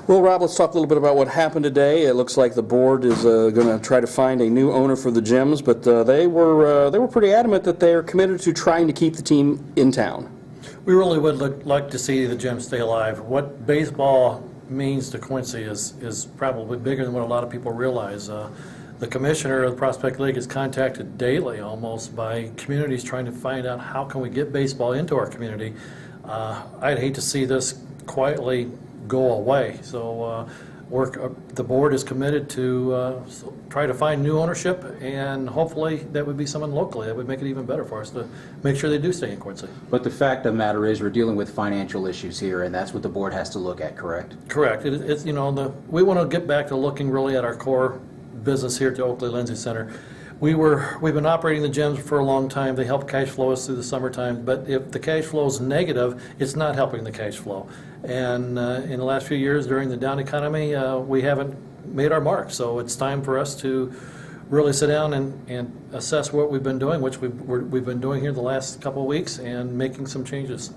Well, Rob, let's talk a little bit about what happened today. It looks like the board is going to try to find a new owner for the gyms, but they were pretty adamant that they are committed to trying to keep the team in town. We really would like to see the gym stay alive. What baseball means to Quincy is probably bigger than what a lot of people realize. The commissioner of the Prospect League is contacted daily almost by communities trying to find out how can we get baseball into our community. I'd hate to see this quietly go away. So the board is committed to try to find new ownership, and hopefully that would be someone locally that would make it even better for us to make sure they do stay in Quincy. But the fact of the matter is we're dealing with financial issues here, and that's what the board has to look at, correct? Correct. It's we want to get back to looking really at our core business here at the Oakley Lindsay Center. We've been operating the gyms for a long time. They help cash flow us through the summertime, but if the cash flow is negative, it's not helping the cash flow. And in the last few years during the down economy, we haven't made our mark. So it's time for us to really sit down and assess what we've been doing, which we've been doing here the last couple of weeks, and making some changes.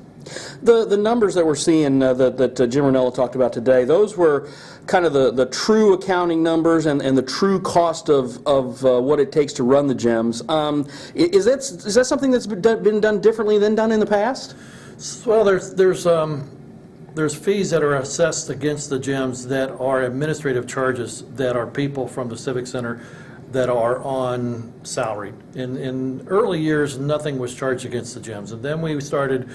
The numbers that we're seeing that Jim Ranella talked about today, those were kind of the true accounting numbers and the true cost of what it takes to run the gyms. Is that something that's been done differently than done in the past? Well, there's fees that are assessed against the gyms that are administrative charges that are people from the Civic Center that are on salary. In early years, nothing was charged against the gyms, and then we started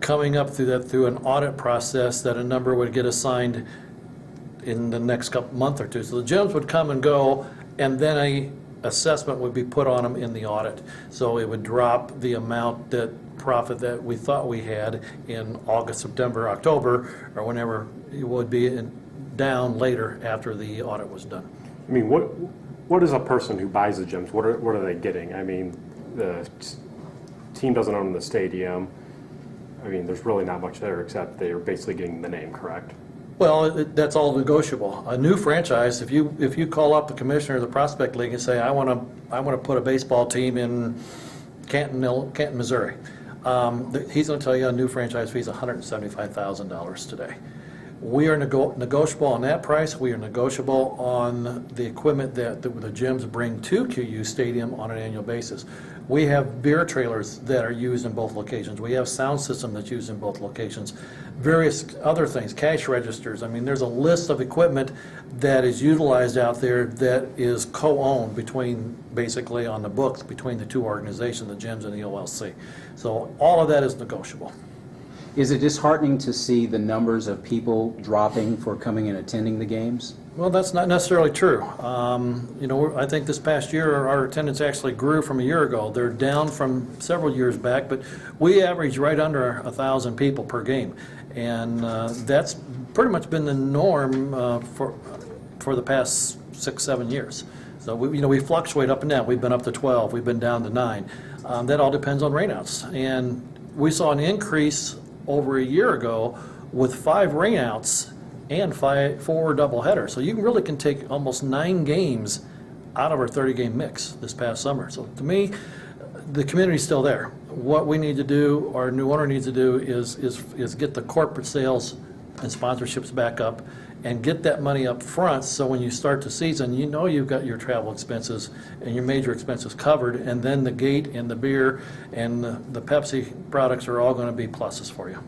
coming up through an audit process that a number would get assigned in the next month or two. So the gyms would come and go, and then a assessment would be put on them in the audit. So it would drop the amount profit that we thought we had in August, September, October, or whenever it would be down later after the audit was done. I mean, what is a person who buys the gyms? What are they getting? I mean, the team doesn't own the stadium. I mean, there's really not much there except they're basically getting the name, correct? Well, that's all negotiable. A new franchise, if you call up the commissioner of the Prospect League and say, I want to put a baseball team in Canton, Missouri, he's going to tell you a new franchise fee is $175,000 today. We are negotiable on that price. We are negotiable on the equipment that the gyms bring to QU Stadium on an annual basis. We have beer trailers that are used in both locations. We have sound system that's used in both locations. Various other things, cash registers. I mean, there's a list of equipment that is utilized out there that is co-owned basically on the books between the two organizations, the gyms and the OLC. So all of that is negotiable. Is it disheartening to see the numbers of people dropping for coming and attending the games? Well, that's not necessarily true. I think this past year our attendance actually grew from a year ago. They're down from several years back, but we average right under 1,000 people per game, and that's pretty much been the norm for the past 6-7 years. So we fluctuate up and down. We've been up to 12. We've been down to 9. That all depends on rainouts, and we saw an increase over a year ago with 5 rainouts and 4 doubleheaders. So you really can take almost 9 games out of our 30-game mix this past summer. So to me, the community's still there. What we need to do, our new owner needs to do, is get the corporate sales and sponsorships back up and get that money up front, so when you start the season, you've got your travel expenses and your major expenses covered, and then the gate and the beer and the Pepsi products are all going to be pluses for you.